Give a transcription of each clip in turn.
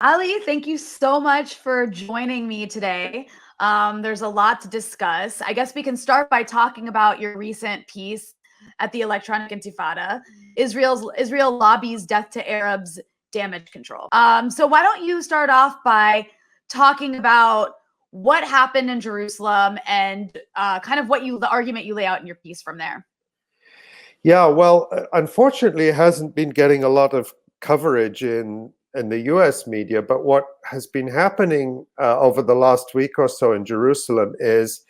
Ali, thank you so much for joining me today. There's a lot to discuss. I guess we can start by talking about your recent piece at the Electronic Intifada, Israel lobbies death to Arabs, damage control. So why don't you start off by talking about what happened in Jerusalem and kind of the argument you lay out in your piece from there. Yeah, well, unfortunately, it hasn't been getting a lot of coverage in the US media, but what has been happening over the last week or so in Jerusalem is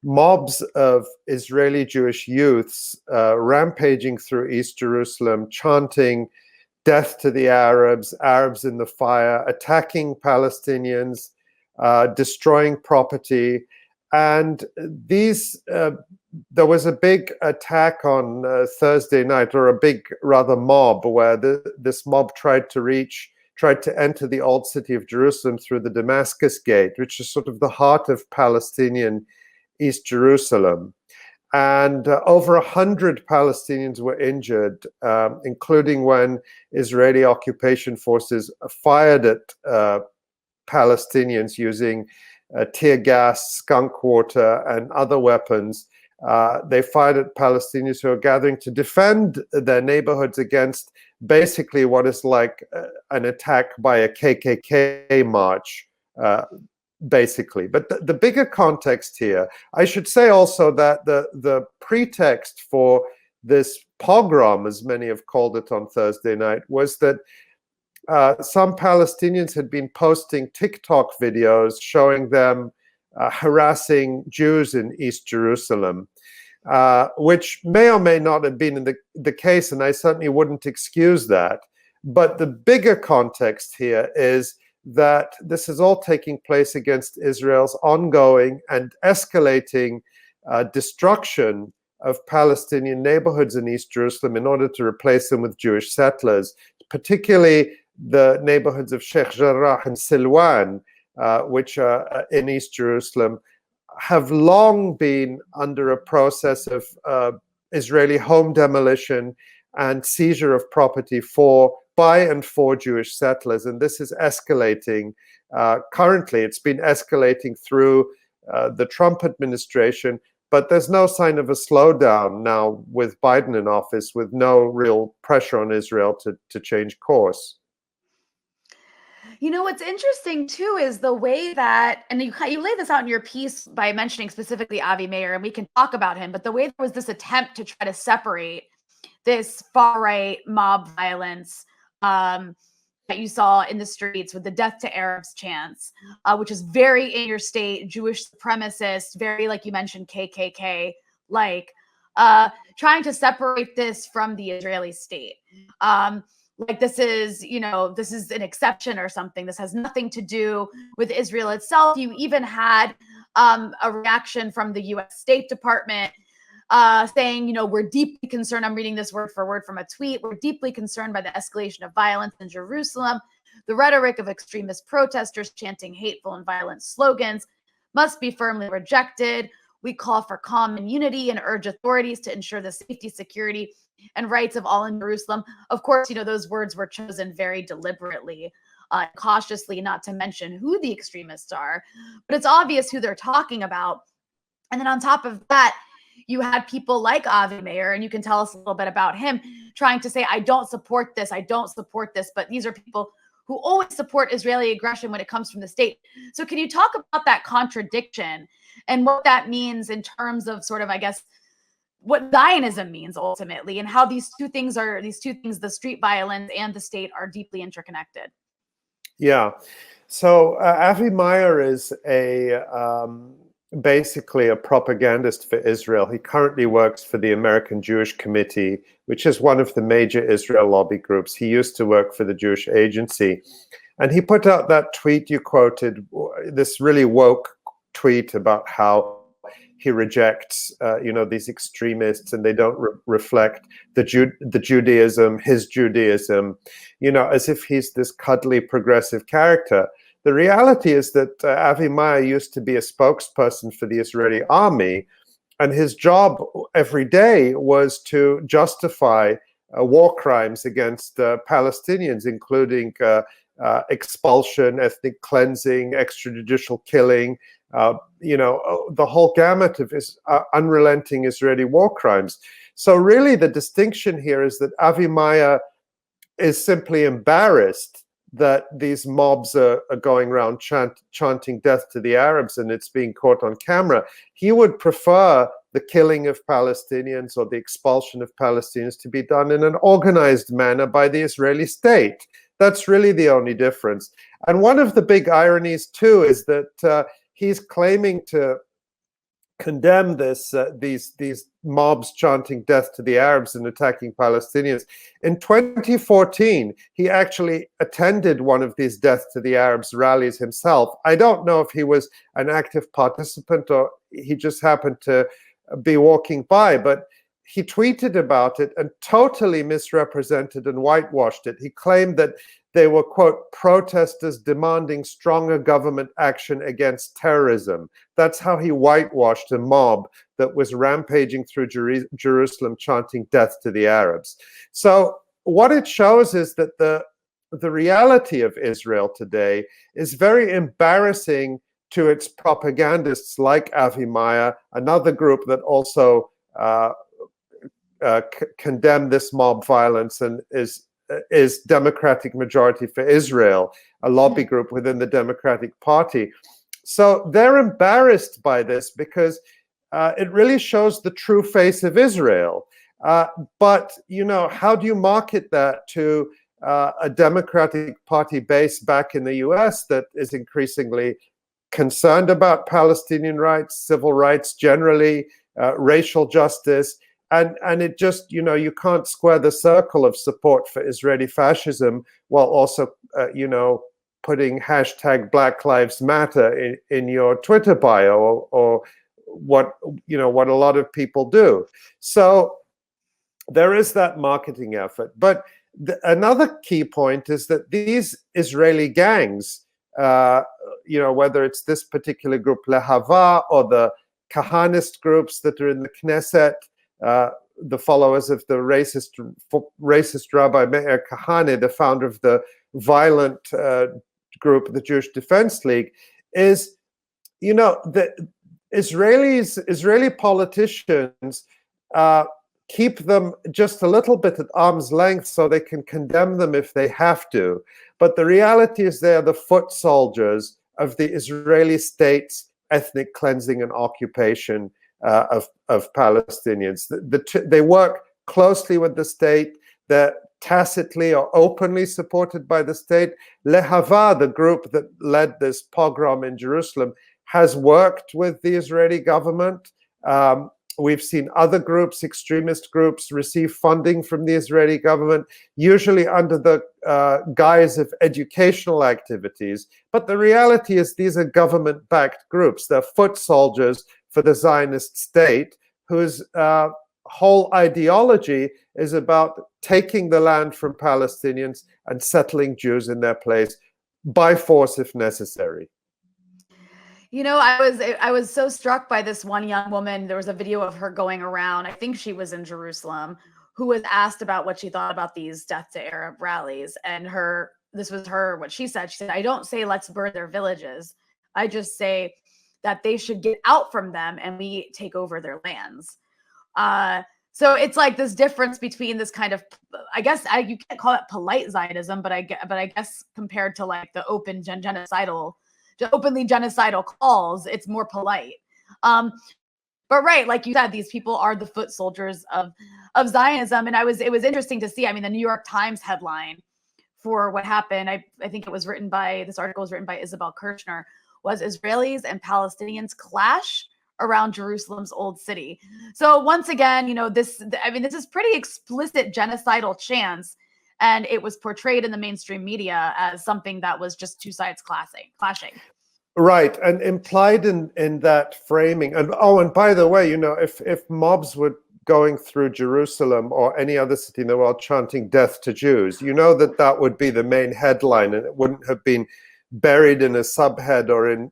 mobs of Israeli Jewish youths rampaging through East Jerusalem, chanting death to the Arabs, Arabs in the fire, attacking Palestinians, destroying property. And there was a big attack on Thursday night, or a big, rather, mob, where this mob tried to enter the old city of Jerusalem through the Damascus Gate, which is sort of the heart of Palestinian East Jerusalem. And over 100 Palestinians were injured, including when Israeli occupation forces fired at Palestinians using tear gas, skunk water, and other weapons. They fired at Palestinians who are gathering to defend their neighborhoods against basically what is like an attack by a KKK march, basically. But the bigger context here, I should say also that the pretext for this pogrom, as many have called it on Thursday night, was that some Palestinians had been posting TikTok videos showing them harassing Jews in East Jerusalem, which may or may not have been the case, and I certainly wouldn't excuse that. But the bigger context here is that this is all taking place against Israel's ongoing and escalating destruction of Palestinian neighborhoods in East Jerusalem in order to replace them with Jewish settlers, particularly the neighborhoods of Sheikh Jarrah and Silwan, which are in East Jerusalem, have long been under a process of Israeli home demolition and seizure of property by and for Jewish settlers. And this is escalating. Currently, it's been escalating through the Trump administration, but there's no sign of a slowdown now with Biden in office, with no real pressure on Israel to change course. You know, what's interesting too is the way that, and you lay this out in your piece by mentioning specifically Avi Meir, and we can talk about him, but the way there was this attempt to try to separate this far-right mob violence that you saw in the streets with the death to Arabs chants, which is very in your state, Jewish supremacist, very, like you mentioned, KKK, trying to separate this from the Israeli state. Like this is an exception or something. This has nothing to do with Israel itself. You even had a reaction from the U.S. State Department saying, we're deeply concerned. I'm reading this word for word from a tweet. We're deeply concerned by the escalation of violence in Jerusalem. The rhetoric of extremist protesters chanting hateful and violent slogans must be firmly rejected. We call for calm and unity and urge authorities to ensure the safety, security, and rights of all in Jerusalem. Of course, those words were chosen very deliberately, cautiously, not to mention who the extremists are, but it's obvious who they're talking about. And then on top of that, you had people like Avi Meir, and you can tell us a little bit about him, trying to say, I don't support this, but these are people who always support Israeli aggression when it comes from the state. So can you talk about that contradiction and what that means in terms of sort of, I guess, what Zionism means ultimately, and how these two things, the street violence and the state, are deeply interconnected? Yeah. So Avi Meir is basically a propagandist for Israel. He currently works for the American Jewish Committee, which is one of the major Israel lobby groups. He used to work for the Jewish Agency. And he put out that tweet you quoted, this really woke tweet about how he rejects, these extremists, and they don't reflect the Judaism, his Judaism, as if he's this cuddly progressive character. The reality is that Avi Meir used to be a spokesperson for the Israeli army, and his job every day was to justify war crimes against Palestinians, including expulsion, ethnic cleansing, extrajudicial killing, the whole gamut of unrelenting Israeli war crimes. So really the distinction here is that Avimaya is simply embarrassed that these mobs are going around chanting death to the Arabs and it's being caught on camera. He would prefer the killing of Palestinians or the expulsion of Palestinians to be done in an organized manner by the Israeli state. That's really the only difference. And one of the big ironies too is that he's claiming to condemn these mobs chanting death to the Arabs and attacking Palestinians. In 2014, he actually attended one of these death to the Arabs rallies himself. I don't know if he was an active participant or he just happened to be walking by, but he tweeted about it and totally misrepresented and whitewashed it. He claimed that they were, quote, protesters demanding stronger government action against terrorism. That's how he whitewashed a mob that was rampaging through Jerusalem chanting death to the Arabs. So what it shows is that the reality of Israel today is very embarrassing to its propagandists like Avimaya, another group that also condemned this mob violence and is Democratic Majority for Israel, a lobby group within the Democratic Party. So they're embarrassed by this because it really shows the true face of Israel. But, how do you market that to a Democratic Party base back in the US that is increasingly concerned about Palestinian rights, civil rights generally, racial justice? And it just, you can't square the circle of support for Israeli fascism while also, putting hashtag Black Lives Matter in your Twitter bio or what a lot of people do. So there is that marketing effort. But another key point is that these Israeli gangs, whether it's this particular group Lehava or the Kahanist groups that are in the Knesset, the followers of the racist Rabbi Meir Kahane, the founder of the violent group, the Jewish Defense League, is, the Israeli politicians keep them just a little bit at arm's length so they can condemn them if they have to. But the reality is they are the foot soldiers of the Israeli state's ethnic cleansing and occupation of Palestinians. They work closely with the state. They're tacitly or openly supported by the state. Lehava, the group that led this pogrom in Jerusalem, has worked with the Israeli government. We've seen other groups, extremist groups, receive funding from the Israeli government, usually under the guise of educational activities. But the reality is these are government-backed groups. They're foot soldiers for the Zionist state, whose whole ideology is about taking the land from Palestinians and settling Jews in their place by force if necessary. I was so struck by this one young woman. There was a video of her going around, I think she was in Jerusalem, who was asked about what she thought about these death to Arab rallies. And what she said. She said, I don't say let's burn their villages. I just say that they should get out from them and we take over their lands. So it's like this difference between this kind of, I guess you can't call it polite Zionism, but I guess compared to like the openly genocidal calls, it's more polite. But right, like you said, these people are the foot soldiers of Zionism. And it was interesting to see. I mean, the New York Times headline for what happened, I think this article was written by Isabel Kirchner, was Israelis and Palestinians clash around Jerusalem's old city. So once again, this is pretty explicit genocidal chants, and it was portrayed in the mainstream media as something that was just two sides clashing. Right, and implied in that framing. And by the way, if mobs were going through Jerusalem or any other city in the world chanting death to Jews, that would be the main headline, and it wouldn't have been buried in a subhead or in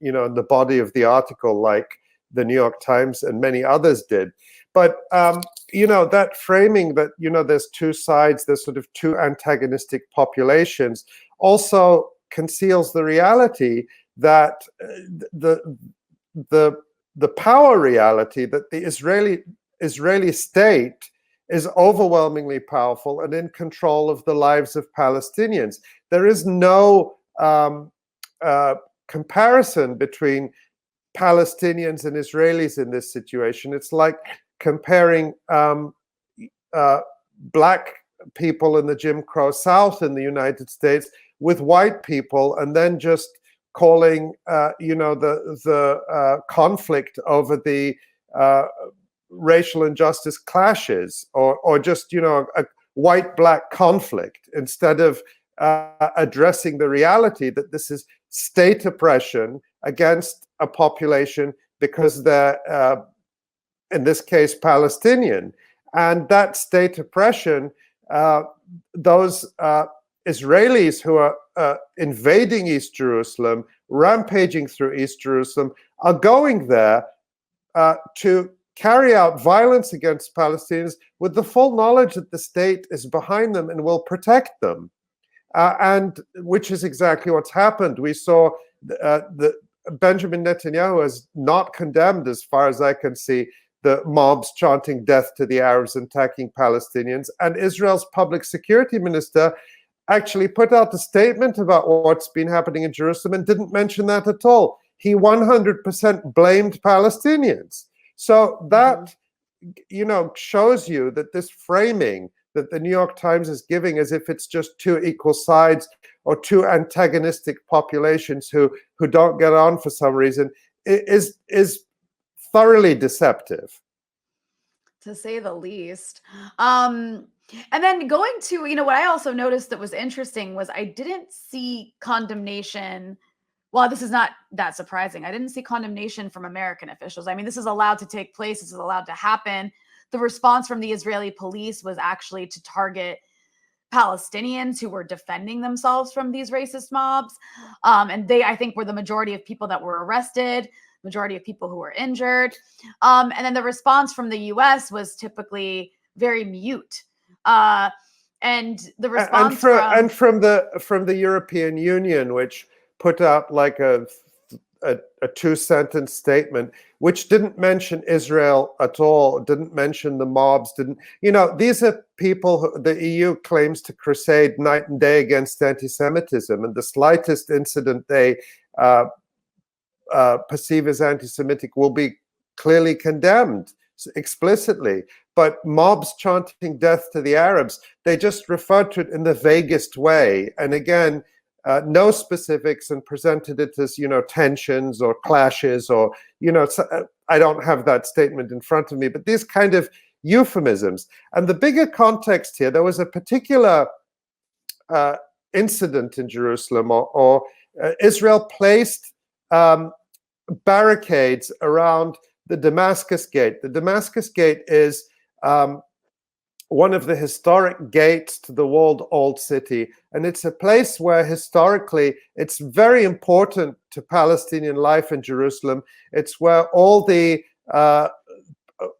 the body of the article like the New York Times and many others did. But that framing that there's two sides, there's sort of two antagonistic populations, also conceals the reality that the power reality that the Israeli state is overwhelmingly powerful and in control of the lives of Palestinians. There is no comparison between Palestinians and Israelis in this situation. It's like comparing black people in the Jim Crow South in the United States with white people, and then just calling the conflict over the racial injustice clashes, or just a white-black conflict, instead of addressing the reality that this is state oppression against a population because they're, in this case, Palestinian. And that state oppression, those Israelis who are invading East Jerusalem, rampaging through East Jerusalem, are going there to carry out violence against Palestinians with the full knowledge that the state is behind them and will protect them. And which is exactly what's happened. We saw the Benjamin Netanyahu has not condemned, as far as I can see, the mobs chanting death to the Arabs and attacking Palestinians. And Israel's public security minister actually put out a statement about what's been happening in Jerusalem and didn't mention that at all. He 100% blamed Palestinians. So that, shows you that this framing that the New York Times is giving, as if it's just two equal sides or two antagonistic populations who don't get on for some reason, is thoroughly deceptive, to say the least. And then going to, what I also noticed that was interesting was I didn't see condemnation. Well, this is not that surprising. I didn't see condemnation from American officials. I mean, this is allowed to take place. This is allowed to happen. The response from the Israeli police was actually to target Palestinians who were defending themselves from these racist mobs. And they, I think, were the majority of people that were arrested, majority of people who were injured. And then the response from the US was typically very mute. And the response from the European Union, which put out like a two-sentence statement, which didn't mention Israel at all, didn't mention the mobs, these are people who the EU claims to crusade night and day against anti-Semitism, and the slightest incident they perceive as anti-Semitic will be clearly condemned explicitly. But mobs chanting death to the Arabs, they just referred to it in the vaguest way. And again, no specifics, and presented it as, tensions or clashes or, I don't have that statement in front of me, but these kind of euphemisms. And the bigger context here, there was a particular incident in Jerusalem, or Israel placed barricades around the Damascus Gate. The Damascus Gate is one of the historic gates to the walled old city. And it's a place where historically it's very important to Palestinian life in Jerusalem. It's where all the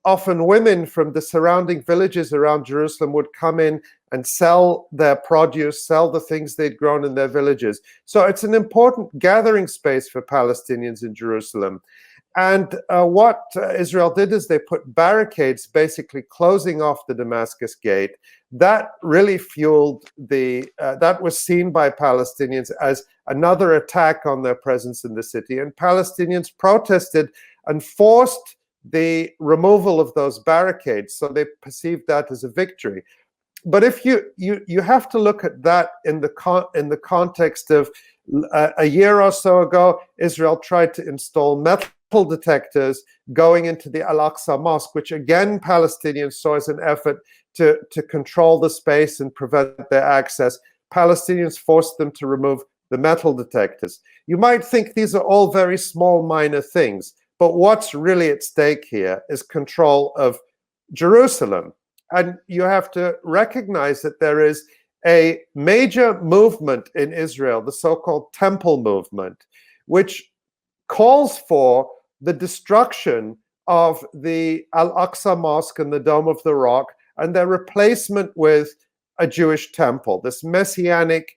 often women from the surrounding villages around Jerusalem would come in and sell their produce, sell the things they'd grown in their villages. So it's an important gathering space for Palestinians in Jerusalem. And what Israel did is they put barricades basically closing off the Damascus Gate. That really fueled that was seen by Palestinians as another attack on their presence in the city. And Palestinians protested and forced the removal of those barricades. So they perceived that as a victory. But if you have to look at that in the context of a year or so ago, Israel tried to install metal detectors going into the Al-Aqsa Mosque, which again Palestinians saw as an effort to control the space and prevent their access. Palestinians forced them to remove the metal detectors. You might think these are all very small, minor things, but what's really at stake here is control of Jerusalem. And you have to recognize that there is a major movement in Israel, the so-called Temple movement, which calls for the destruction of the Al-Aqsa Mosque and the Dome of the Rock and their replacement with a Jewish temple, this messianic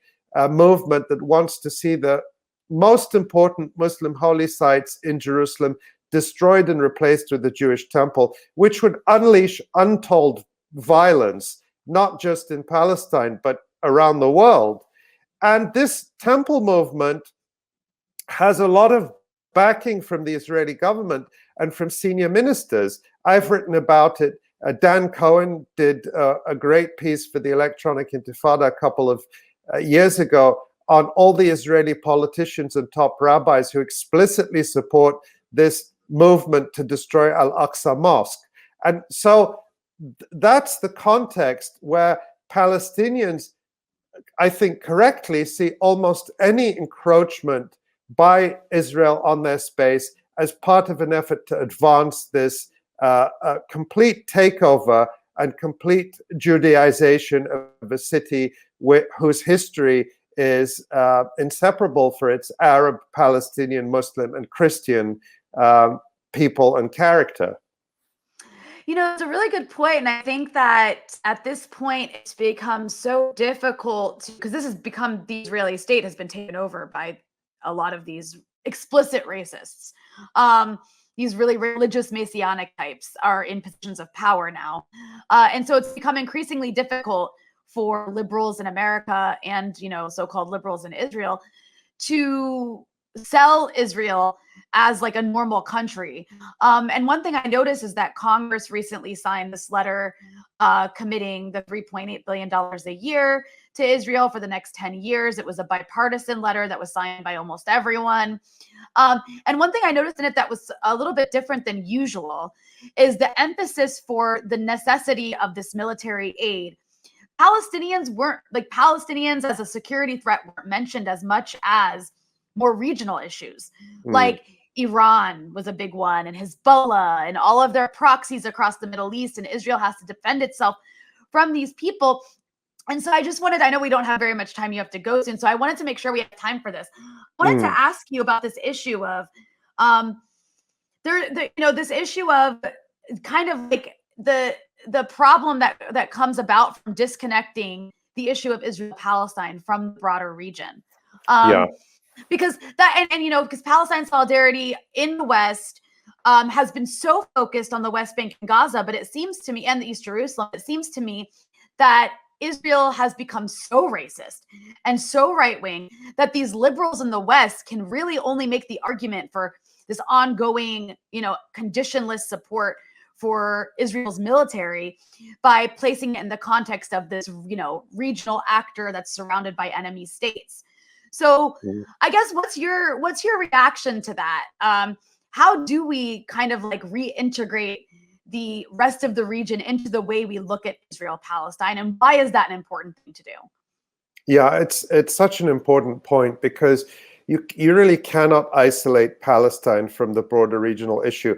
movement that wants to see the most important Muslim holy sites in Jerusalem destroyed and replaced with the Jewish temple, which would unleash untold violence, not just in Palestine, but around the world. And this temple movement has a lot of backing from the Israeli government and from senior ministers. I've written about it. Dan Cohen did a great piece for the Electronic Intifada a couple of years ago on all the Israeli politicians and top rabbis who explicitly support this movement to destroy Al-Aqsa Mosque. And so that's the context where Palestinians, I think correctly, see almost any encroachment by Israel on their space as part of an effort to advance this complete takeover and complete Judaization of a city whose history is inseparable for its Arab, Palestinian, Muslim, and Christian people and character. You know, it's a really good point. And I think that at this point, it's become so difficult because this has become, the Israeli state has been taken over by a lot of these explicit racists. These really religious messianic types are in positions of power now. And so it's become increasingly difficult for liberals in America and, you know, so-called liberals in Israel to sell Israel as like a normal country. And one thing I noticed is that Congress recently signed this letter committing the $3.8 billion a year to Israel for the next 10 years. It was a bipartisan letter that was signed by almost everyone. And one thing I noticed in it that was a little bit different than usual is the emphasis for the necessity of this military aid. Palestinians as a security threat weren't mentioned as much as more regional issues. Like Iran was a big one, and Hezbollah and all of their proxies across the Middle East, and Israel has to defend itself from these people. And so I just wanted, I know we don't have very much time, you have to go soon, so I wanted to make sure we have time for this. I wanted to ask you about this issue of this issue of kind of like the problem that comes about from disconnecting the issue of Israel-Palestine from the broader region. Because that, and you know, because Palestine solidarity in the West has been so focused on the West Bank and Gaza, but it seems to me, and the East Jerusalem, it seems to me that Israel has become so racist and so right-wing that these liberals in the West can really only make the argument for this ongoing, you know, conditionless support for Israel's military by placing it in the context of this, you know, regional actor that's surrounded by enemy states. So I guess what's your reaction to that? How do we kind of like reintegrate the rest of the region into the way we look at Israel-Palestine, and why is that an important thing to do? Yeah, it's such an important point because you really cannot isolate Palestine from the broader regional issue.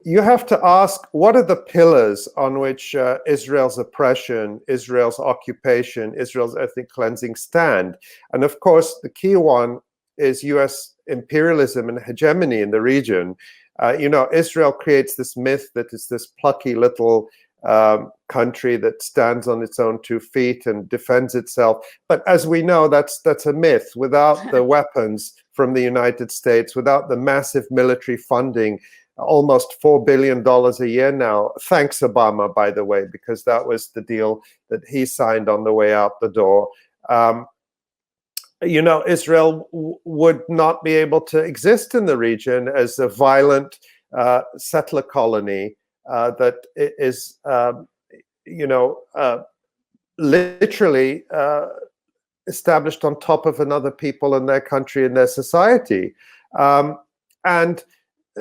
You have to ask, what are the pillars on which Israel's oppression, Israel's occupation, Israel's ethnic cleansing stand? And of course, the key one is US imperialism and hegemony in the region. You know, Israel creates this myth that it's this plucky little country that stands on its own 2 feet and defends itself. But as we know, that's a myth. Without the weapons from the United States, without the massive military funding, almost $4 billion a year now. Thanks, Obama, by the way, because that was the deal that he signed on the way out the door. You know, Israel would not be able to exist in the region as a violent settler colony that is, you know, literally established on top of another people and their country and their society.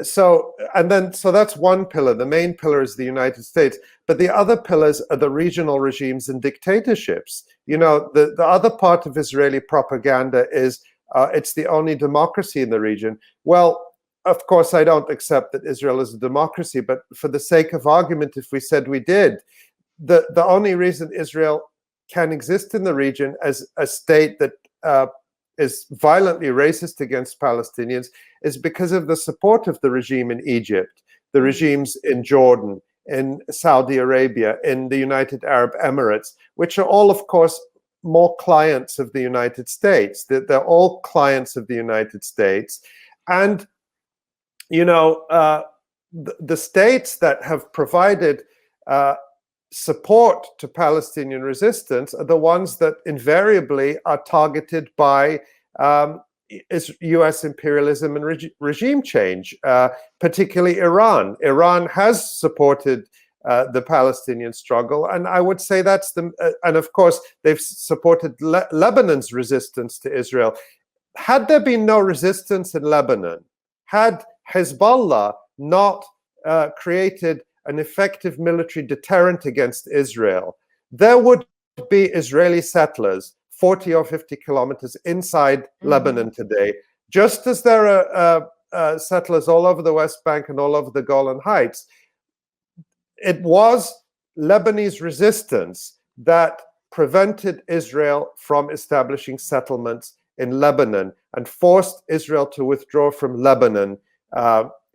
So that's one pillar. The main pillar is the United States, but the other pillars are the regional regimes and dictatorships. You know, the other part of Israeli propaganda is it's the only democracy in the region. Well, of course, I don't accept that Israel is a democracy, but for the sake of argument, if we said we did, the only reason Israel can exist in the region as a state that is violently racist against Palestinians is because of the support of the regime in Egypt. the regimes in Jordan, in Saudi Arabia, in the United Arab Emirates, which are all, of course, more clients of the United States. They're all clients of the United States. And, you know, the states that have provided support to Palestinian resistance are the ones that invariably are targeted by US imperialism and regime change, particularly Iran. Iran has supported the Palestinian struggle, and I would say that's and of course they've supported Lebanon's resistance to Israel. Had there been no resistance in Lebanon, had Hezbollah not created an effective military deterrent against Israel, there would be Israeli settlers 40 or 50 kilometers inside Lebanon today, just as there are settlers all over the West Bank and all over the Golan Heights. It was Lebanese resistance that prevented Israel from establishing settlements in Lebanon and forced Israel to withdraw from Lebanon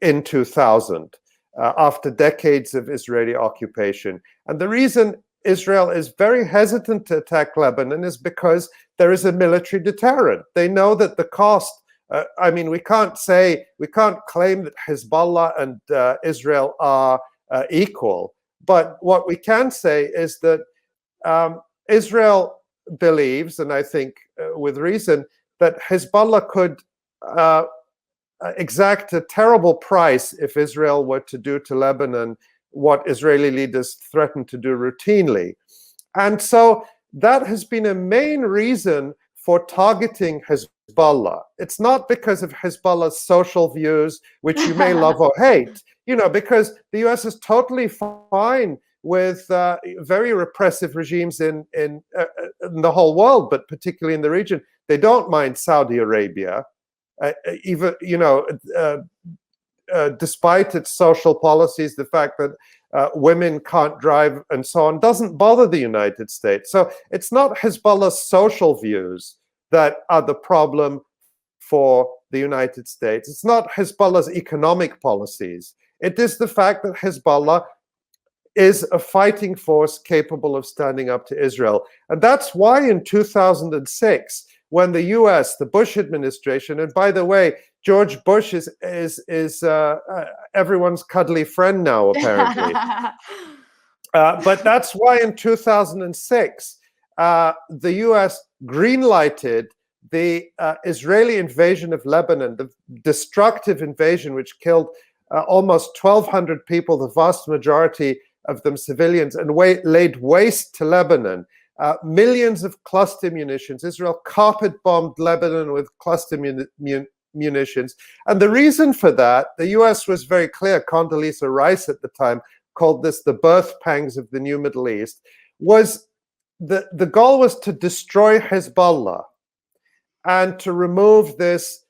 in 2000. After decades of Israeli occupation. And the reason Israel is very hesitant to attack Lebanon is because there is a military deterrent. They know that the cost, I mean, we can't claim that Hezbollah and Israel are equal. But what we can say is that Israel believes, and I think with reason, that Hezbollah could exact a terrible price if Israel were to do to Lebanon what Israeli leaders threaten to do routinely. And so that has been a main reason for targeting Hezbollah. It's not because of Hezbollah's social views, which you may love or hate, you know, because the US is totally fine with very repressive regimes in the whole world, but particularly in the region. They don't mind Saudi Arabia. Even, you know, despite its social policies, the fact that women can't drive and so on doesn't bother the United States. So it's not Hezbollah's social views that are the problem for the United States. It's not Hezbollah's economic policies. It is the fact that Hezbollah is a fighting force capable of standing up to Israel. And that's why in 2006, when the US, the Bush administration, and by the way, George Bush is everyone's cuddly friend now, apparently. But that's why in 2006, the US greenlighted the Israeli invasion of Lebanon, the destructive invasion which killed almost 1,200 people, the vast majority of them civilians, and laid waste to Lebanon. Millions of cluster munitions. Israel carpet-bombed Lebanon with cluster munitions. And the reason for that, the US was very clear, Condoleezza Rice at the time called this the birth pangs of the new Middle East, was the goal was to destroy Hezbollah and to remove this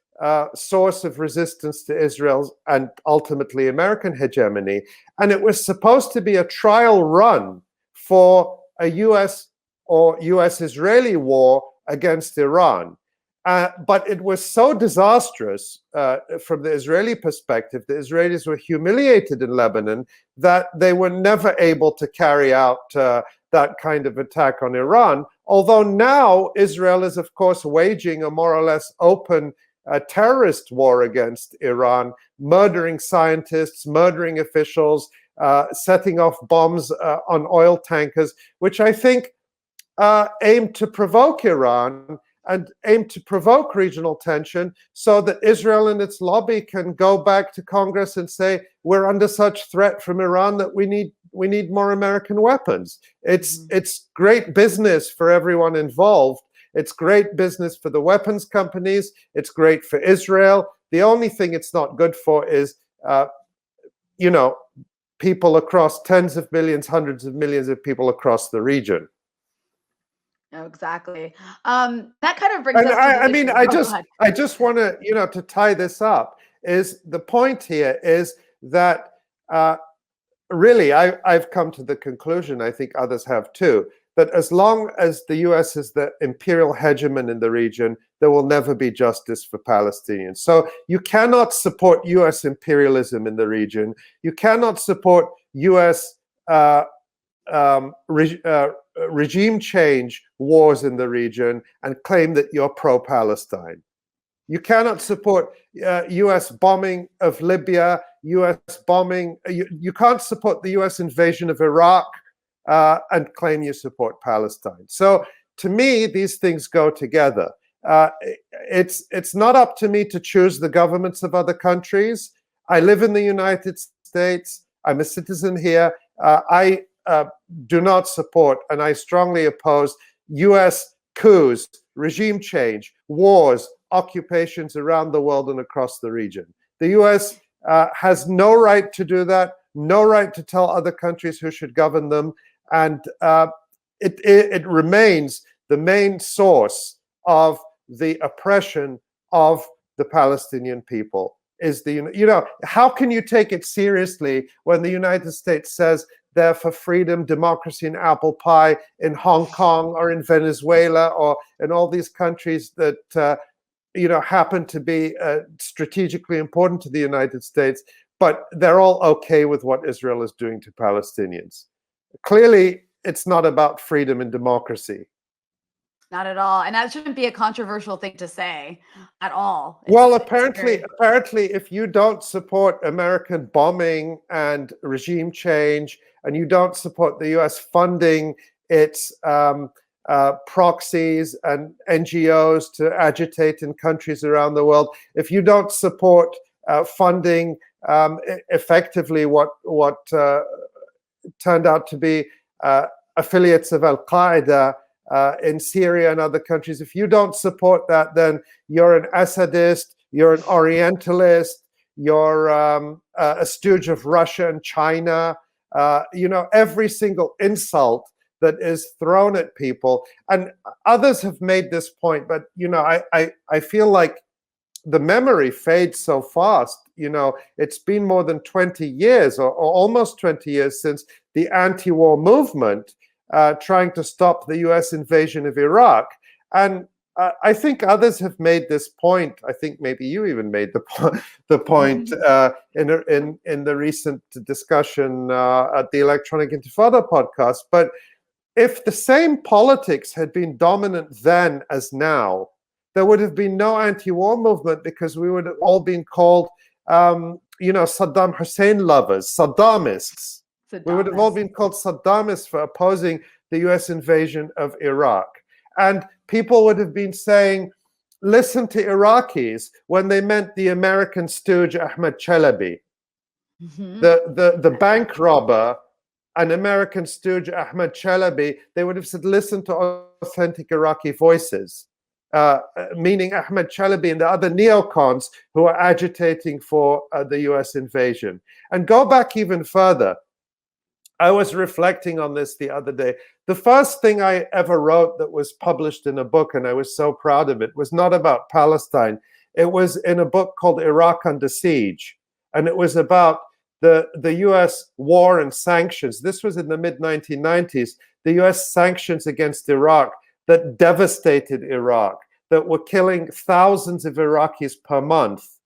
source of resistance to Israel and ultimately American hegemony. And it was supposed to be a trial run for a US or US-Israeli war against Iran. But it was so disastrous from the Israeli perspective, the Israelis were humiliated in Lebanon that they were never able to carry out that kind of attack on Iran. Although now Israel is, of course, waging a more or less open terrorist war against Iran, murdering scientists, murdering officials, setting off bombs on oil tankers, which I think aim to provoke Iran and aim to provoke regional tension so that Israel and its lobby can go back to Congress and say, we're under such threat from Iran that we need more American weapons. It's great business for everyone involved. It's great business for the weapons companies. It's great for Israel. The only thing it's not good for is, you know, people across tens of millions, hundreds of millions of people across the region. No, exactly. That kind of brings us to I mean, I just want to, you know, to tie this up, is the point here is that really I've come to the conclusion, I think others have too, that as long as the US is the imperial hegemon in the region, there will never be justice for Palestinians. So you cannot support US imperialism in the region. You cannot support US regime change wars in the region and claim that you're pro-Palestine. You cannot support US bombing of Libya, US bombing. You can't support the US invasion of Iraq and claim you support Palestine. So to me, these things go together. It's not up to me to choose the governments of other countries. I live in the United States. I'm a citizen here. I do not support, and I strongly oppose, US coups, regime change, wars, occupations around the world and across the region. The US has no right to do that, no right to tell other countries who should govern them, and it remains the main source of the oppression of the Palestinian people. Is the, how can you take it seriously when the United States says they're for freedom, democracy, and apple pie in Hong Kong or in Venezuela or in all these countries that happen to be strategically important to the United States, but they're all okay with what Israel is doing to Palestinians? Clearly, it's not about freedom and democracy. Not at all. And that shouldn't be a controversial thing to say at all. Well, apparently, if you don't support American bombing and regime change, and you don't support the US funding its proxies and NGOs to agitate in countries around the world, if you don't support funding effectively what turned out to be affiliates of Al-Qaeda in Syria and other countries, if you don't support that, then you're an Assadist, you're an Orientalist, you're a stooge of Russia and China. Every single insult that is thrown at people. And others have made this point, but I feel like the memory fades so fast. It's been more than 20 years or almost 20 years since the anti-war movement trying to stop the US invasion of Iraq. And I think others have made this point. I think maybe you even made the point in the recent discussion at the Electronic Intifada podcast. But if the same politics had been dominant then as now, there would have been no anti-war movement, because we would have all been called, Saddam Hussein lovers, Saddamists. We would have all been called Saddamists for opposing the US invasion of Iraq. And people would have been saying, listen to Iraqis, when they meant the American stooge Ahmed Chalabi. The bank robber, an American stooge Ahmed Chalabi, they would have said, listen to authentic Iraqi voices. Meaning Ahmed Chalabi and the other neocons who are agitating for the US invasion. And go back even further. I was reflecting on this the other day. The first thing I ever wrote that was published in a book, and I was so proud of it, was not about Palestine. It was in a book called Iraq Under Siege. And it was about the US war and sanctions. This was in the mid-1990s. The US sanctions against Iraq that devastated Iraq, that were killing thousands of Iraqis per month.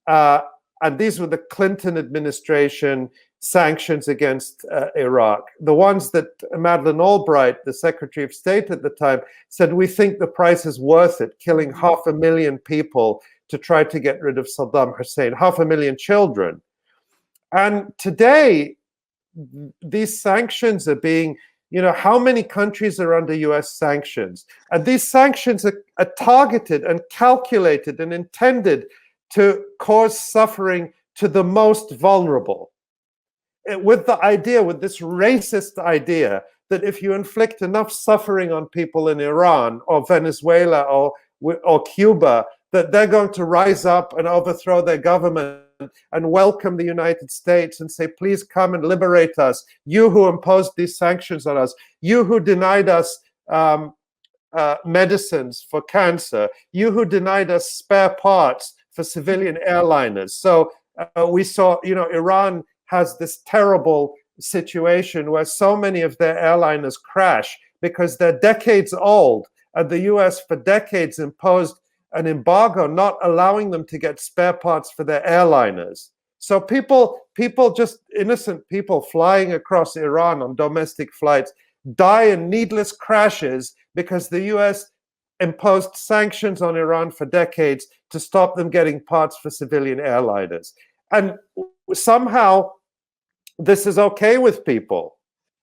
And these were the Clinton administration sanctions against Iraq. The ones that Madeleine Albright, the Secretary of State at the time, said, we think the price is worth it, killing 500,000 people to try to get rid of Saddam Hussein, 500,000 children. And today, these sanctions are being, how many countries are under US sanctions? And these sanctions are targeted and calculated and intended to cause suffering to the most vulnerable. With this racist idea that if you inflict enough suffering on people in Iran or Venezuela or Cuba, that they're going to rise up and overthrow their government and welcome the United States and say, please come and liberate us. You who imposed these sanctions on us, you who denied us medicines for cancer, you who denied us spare parts for civilian airliners. So we saw, Iran has this terrible situation where so many of their airliners crash because they're decades old and the US for decades imposed an embargo, not allowing them to get spare parts for their airliners. So people, just innocent people flying across Iran on domestic flights die in needless crashes because the US imposed sanctions on Iran for decades to stop them getting parts for civilian airliners. And somehow this is okay with people.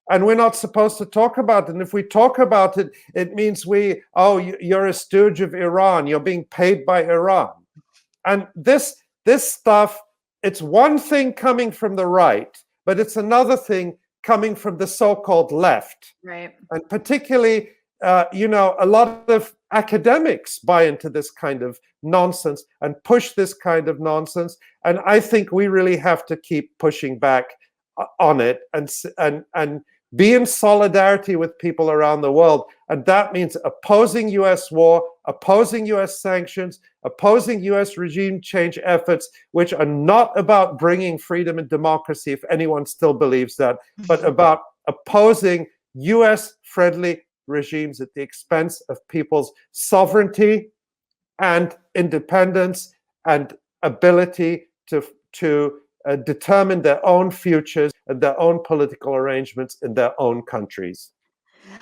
And we're not supposed to talk about it. And if we talk about it, it means you're a stooge of Iran. You're being paid by Iran. And this stuff, it's one thing coming from the right, but it's another thing coming from the so-called left. Right. And particularly, a lot of academics buy into this kind of nonsense and push this kind of nonsense. And I think we really have to keep pushing back on it and be in solidarity with people around the world. And that means opposing US war, opposing US sanctions, opposing US regime change efforts, which are not about bringing freedom and democracy, if anyone still believes that, but about opposing US-friendly regimes at the expense of people's sovereignty and independence and ability to determine their own futures and their own political arrangements in their own countries.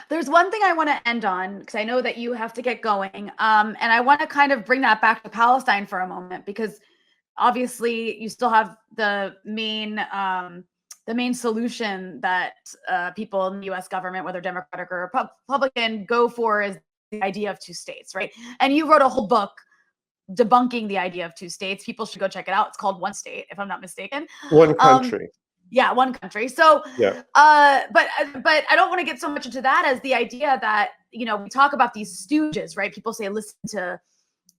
There's one thing I want to end on, because I know that you have to get going. And I want to kind of bring that back to Palestine for a moment, because obviously you still have the main solution that people in the US government, whether Democratic or Republican, go for is the idea of two states, right? And you wrote a whole book debunking the idea of two states. People should go check it out. It's called One State, if I'm not mistaken. One country. Yeah, one country. So, yeah. But I don't want to get so much into that as the idea that, we talk about these stooges, right? People say, listen to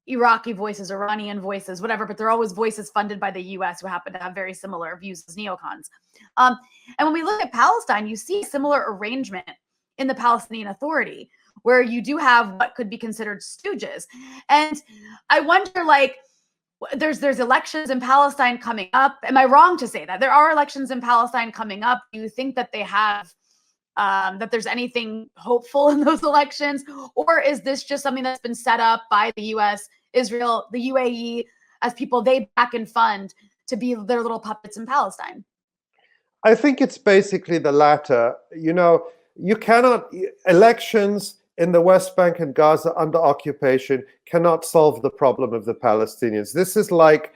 Iraqi voices, Iranian voices, whatever, but they're always voices funded by the US who happen to have very similar views as neocons. And when we look at Palestine, you see a similar arrangement in the Palestinian Authority, where you do have what could be considered stooges. And I wonder, there's elections in Palestine coming up. Am I wrong to say that? There are elections in Palestine coming up. Do you think that they have, that there's anything hopeful in those elections? Or is this just something that's been set up by the US, Israel, the UAE, as people they back and fund to be their little puppets in Palestine? I think it's basically the latter. You cannot, elections in the West Bank and Gaza under occupation cannot solve the problem of the Palestinians. This is like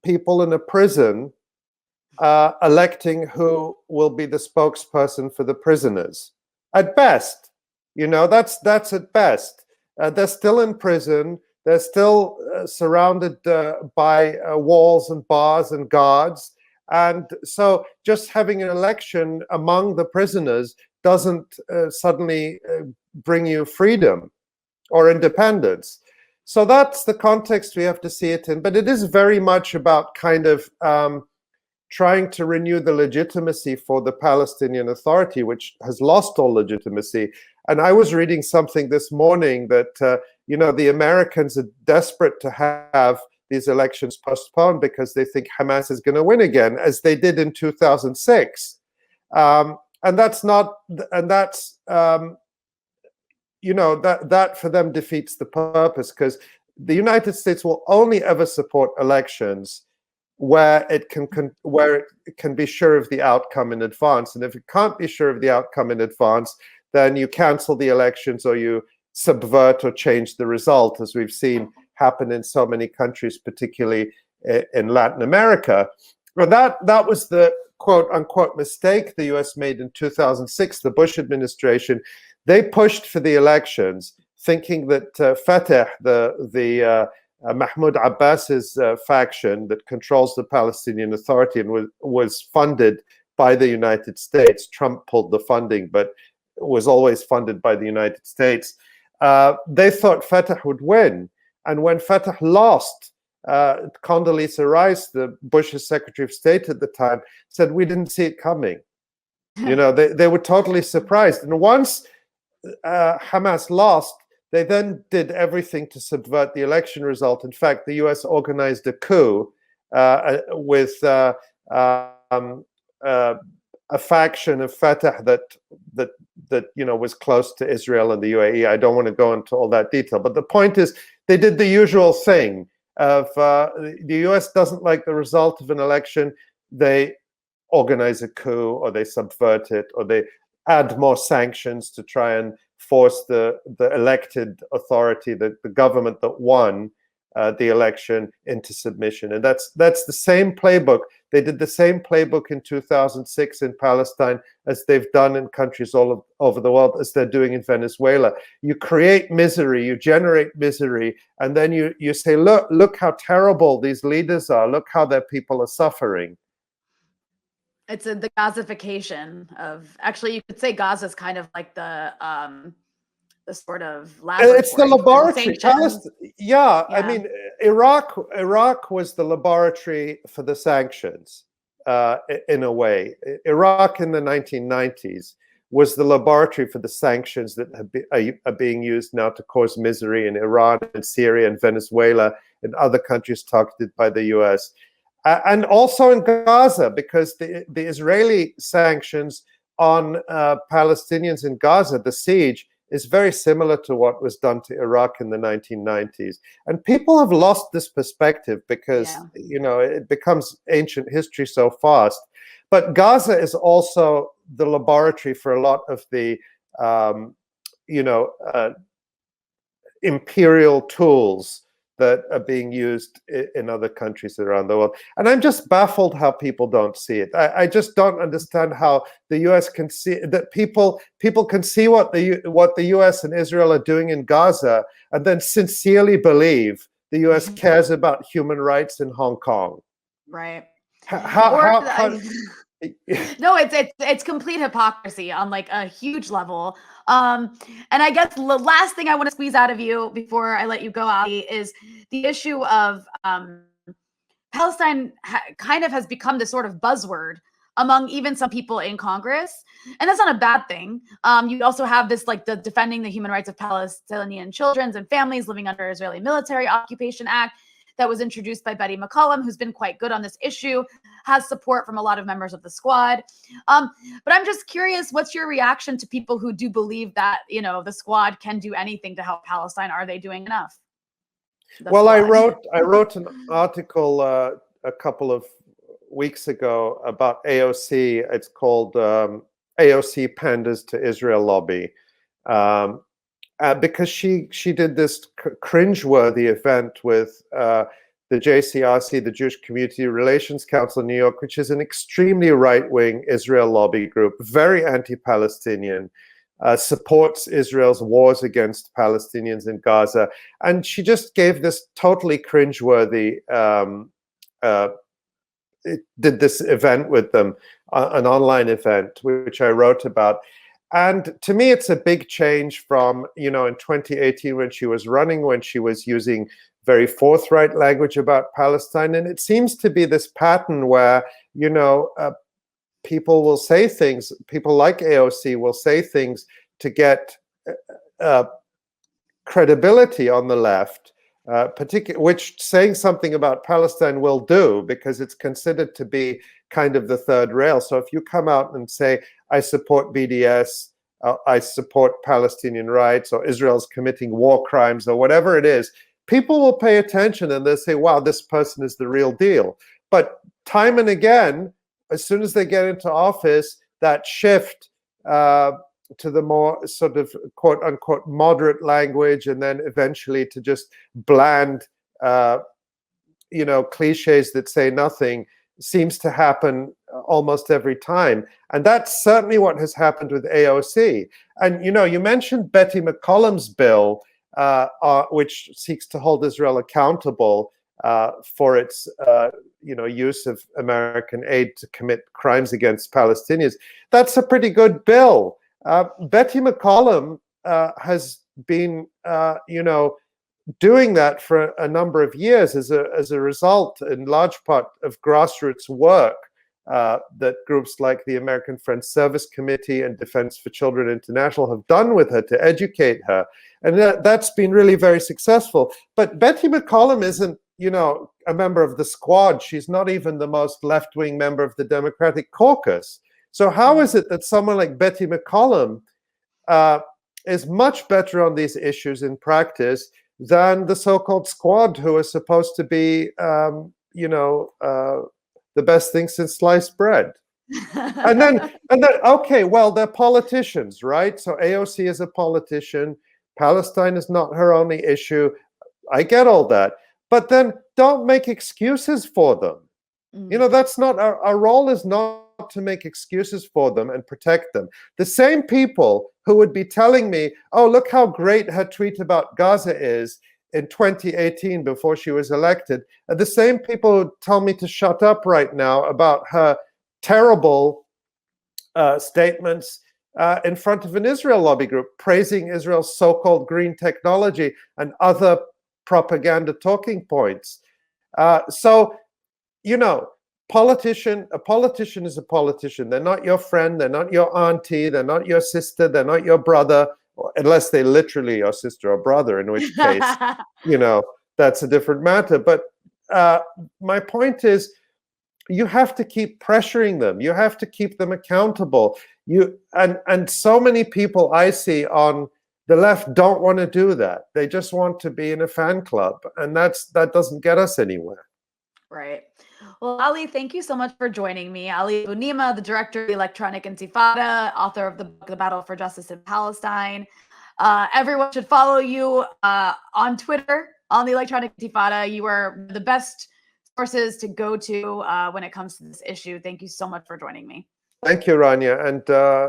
people in a prison electing who will be the spokesperson for the prisoners. At best, that's at best. They're still in prison. They're still surrounded by walls and bars and guards. And so just having an election among the prisoners doesn't suddenly bring you freedom or independence. So that's the context we have to see it in. But it is very much about kind of trying to renew the legitimacy for the Palestinian Authority, which has lost all legitimacy. And I was reading something this morning that, the Americans are desperate to have these elections postponed because they think Hamas is going to win again, as they did in 2006. And that's not, and that's, that for them defeats the purpose, because the United States will only ever support elections where it can be sure of the outcome in advance. And if it can't be sure of the outcome in advance, then you cancel the elections or you subvert or change the result, as we've seen happen in so many countries, particularly in Latin America. Well, that was the quote unquote mistake the US made in 2006, the Bush administration. They pushed for the elections thinking that Fatah, the Mahmoud Abbas's faction that controls the Palestinian Authority and was funded by the United States. Trump pulled the funding, but was always funded by the United States. They thought Fatah would win. And when Fatah lost, Condoleezza Rice, the Bush's Secretary of State at the time, said, we didn't see it coming. They were totally surprised. And once Hamas lost, they then did everything to subvert the election result. In fact, the US organized a coup with a faction of Fatah that was close to Israel and the UAE. I don't want to go into all that detail, but the point is they did the usual thing of the US doesn't like the result of an election, they organize a coup, or they subvert it, or they add more sanctions to try and force the elected authority, the government that won the election, into submission. And that's the same playbook. They did the same playbook in 2006 in Palestine as they've done in countries all over the world, as they're doing in Venezuela. You create misery, you generate misery, and then you say, look how terrible these leaders are. Look how their people are suffering. It's the Gazification of, actually, you could say Gaza is kind of like the sort of laboratory. It's the laboratory. Yeah, I mean, Iraq was the laboratory for the sanctions, in a way. Iraq in the 1990s was the laboratory for the sanctions that are being used now to cause misery in Iran and Syria and Venezuela and other countries targeted by the US. And also in Gaza, because the Israeli sanctions on Palestinians in Gaza, the siege, is very similar to what was done to Iraq in the 1990s. And people have lost this perspective because, it becomes ancient history so fast. But Gaza is also the laboratory for a lot of the, imperial tools that are being used in other countries around the world. And I'm just baffled how people don't see it. I just don't understand how the US can see that people can see what the US and Israel are doing in Gaza, and then sincerely believe the US cares about human rights in Hong Kong. Right. No, it's complete hypocrisy on like a huge level. And I guess the last thing I want to squeeze out of you before I let you go, Ali, is the issue of Palestine kind of has become this sort of buzzword among even some people in Congress. And that's not a bad thing. You also have this, like, the Defending the Human Rights of Palestinian Children and Families Living Under Israeli Military Occupation Act that was introduced by Betty McCollum, who's been quite good on this issue, has support from a lot of members of the squad. But I'm just curious, what's your reaction to people who do believe that, the squad can do anything to help Palestine? Are they doing enough? Well, I wrote an article a couple of weeks ago about AOC. It's called AOC Panders to Israel Lobby. Because she did this cringeworthy event with the JCRC, the Jewish Community Relations Council in New York, which is an extremely right-wing Israel lobby group, very anti-Palestinian, supports Israel's wars against Palestinians in Gaza. And she just gave this totally cringeworthy, did this event with them, an online event, which I wrote about. And to me, it's a big change from, in 2018 when she was running, when she was using very forthright language about Palestine. And it seems to be this pattern where, people will say things, people like AOC will say things to get credibility on the left, which saying something about Palestine will do, because it's considered to be kind of the third rail. So if you come out and say, I support BDS, I support Palestinian rights, or Israel's committing war crimes, or whatever it is, people will pay attention and they'll say, wow, this person is the real deal. But time and again, as soon as they get into office, that shift to the more sort of quote unquote moderate language, and then eventually to just bland, cliches that say nothing, seems to happen almost every time. And that's certainly what has happened with AOC. And, you mentioned Betty McCollum's bill, which seeks to hold Israel accountable for its, use of American aid to commit crimes against Palestinians. That's a pretty good bill. Betty McCollum has been, doing that for a number of years as a result, in large part, of grassroots work that groups like the American Friends Service Committee and Defense for Children International have done with her to educate her. And that's been really very successful. But Betty McCollum isn't, a member of the squad. She's not even the most left-wing member of the Democratic caucus. So how is it that someone like Betty McCollum is much better on these issues in practice than the so-called squad, who is supposed to be, the best thing since sliced bread? and then, okay, well, they're politicians, right? So AOC is a politician. Palestine is not her only issue. I get all that. But then don't make excuses for them. That's not our role, is not to make excuses for them and protect them. The same people who would be telling me, oh, look how great her tweet about Gaza is in 2018 before she was elected, are the same people who tell me to shut up right now about her terrible statements in front of an Israel lobby group, praising Israel's so-called green technology and other propaganda talking points. So, a politician is a politician. They're not your friend, they're not your auntie, they're not your sister, they're not your brother, unless they literally your sister or brother, in which case, that's a different matter. But my point is, you have to keep pressuring them. You have to keep them accountable. And so many people I see on the left don't want to do that. They just want to be in a fan club, and that doesn't get us anywhere. Right. Well, Ali, thank you so much for joining me. Ali Abunimah, the director of the Electronic Intifada, author of the book, The Battle for Justice in Palestine. Everyone should follow you on Twitter, on the Electronic Intifada. You are the best sources to go to when it comes to this issue. Thank you so much for joining me. Thank you, Rania, and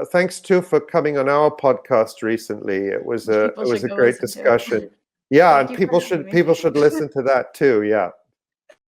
thanks too for coming on our podcast recently. It was a great discussion. Yeah, and people should listen to that too. Yeah.